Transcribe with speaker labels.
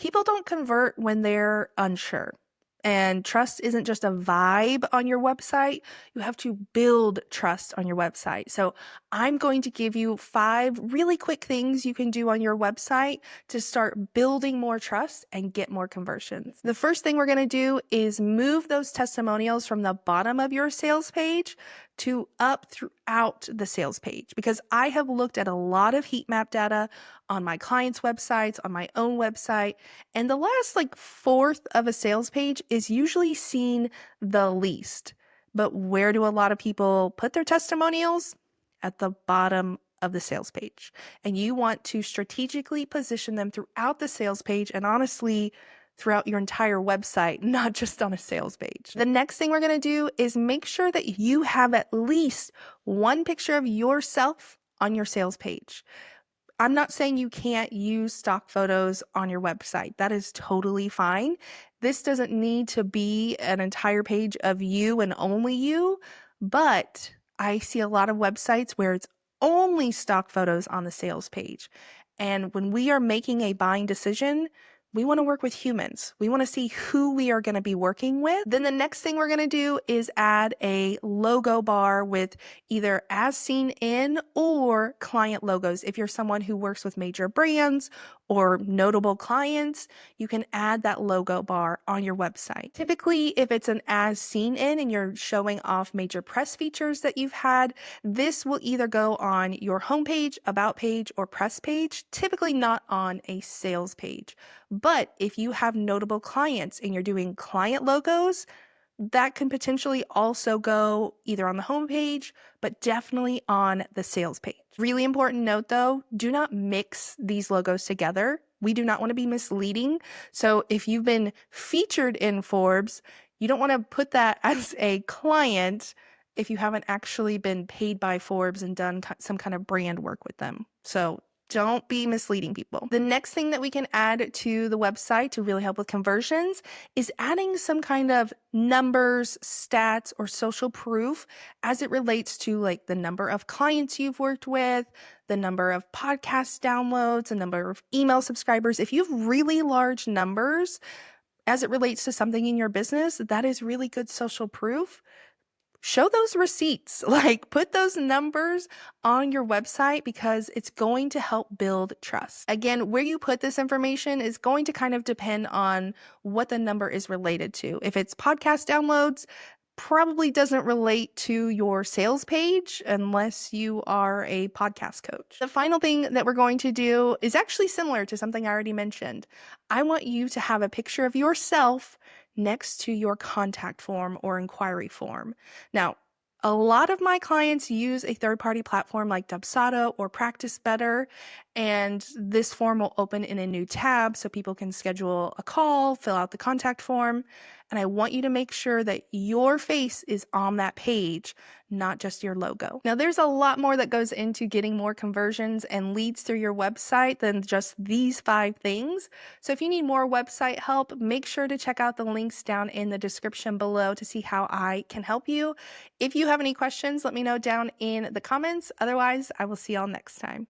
Speaker 1: People don't convert when they're unsure. And trust isn't just a vibe on your website. You have to build trust on your website. So I'm going to give you 5 really quick things you can do on your website to start building more trust and get more conversions. The first thing we're going to do is move those testimonials from the bottom of your sales page to up throughout the sales page, because I have looked at a lot of heat map data on my clients' websites, on my own website, and the last fourth of a sales page is usually seen the least. But where do a lot of people put their testimonials? At the bottom of the sales page. And you want to strategically position them throughout the sales page, and honestly, throughout your entire website, not just on a sales page. The next thing we're going to do is make sure that you have at least one picture of yourself on your sales page. I'm not saying you can't use stock photos on your website. That is totally fine. This doesn't need to be an entire page of you and only you, but I see a lot of websites where it's only stock photos on the sales page. And when we are making a buying decision, we want to work with humans. We want to see who we are going to be working with. Then the next thing we're going to do is add a logo bar with either as seen in or client logos. If you're someone who works with major brands or notable clients, you can add that logo bar on your website. Typically, if it's an as seen in and you're showing off major press features that you've had, this will either go on your homepage, about page, or press page, typically not on a sales page. But if you have notable clients and you're doing client logos, that can potentially also go either on the homepage, but definitely on the sales page. Really important note though, do not mix these logos together. We do not want to be misleading. So if you've been featured in Forbes, you don't want to put that as a client if you haven't actually been paid by Forbes and done some kind of brand work with them. So don't be misleading people. The next thing that we can add to the website to really help with conversions is adding some kind of numbers, stats, or social proof as it relates to the number of clients you've worked with, the number of podcast downloads, the number of email subscribers. If you have really large numbers as it relates to something in your business, that is really good social proof. Show those receipts, put those numbers on your website, because it's going to help build trust. Again, where you put this information is going to kind of depend on what the number is related to. If it's podcast downloads, probably doesn't relate to your sales page unless you are a podcast coach. The final thing that we're going to do is actually similar to something I already mentioned. I want you to have a picture of yourself next to your contact form or inquiry form. Now, a lot of my clients use a third-party platform like Dubsado or Practice Better, and this form will open in a new tab so people can schedule a call, fill out the contact form, and I want you to make sure that your face is on that page, not just your logo. Now, there's a lot more that goes into getting more conversions and leads through your website than just these 5 things. So if you need more website help, make sure to check out the links down in the description below to see how I can help you. If you have any questions, let me know down in the comments. Otherwise, I will see y'all next time.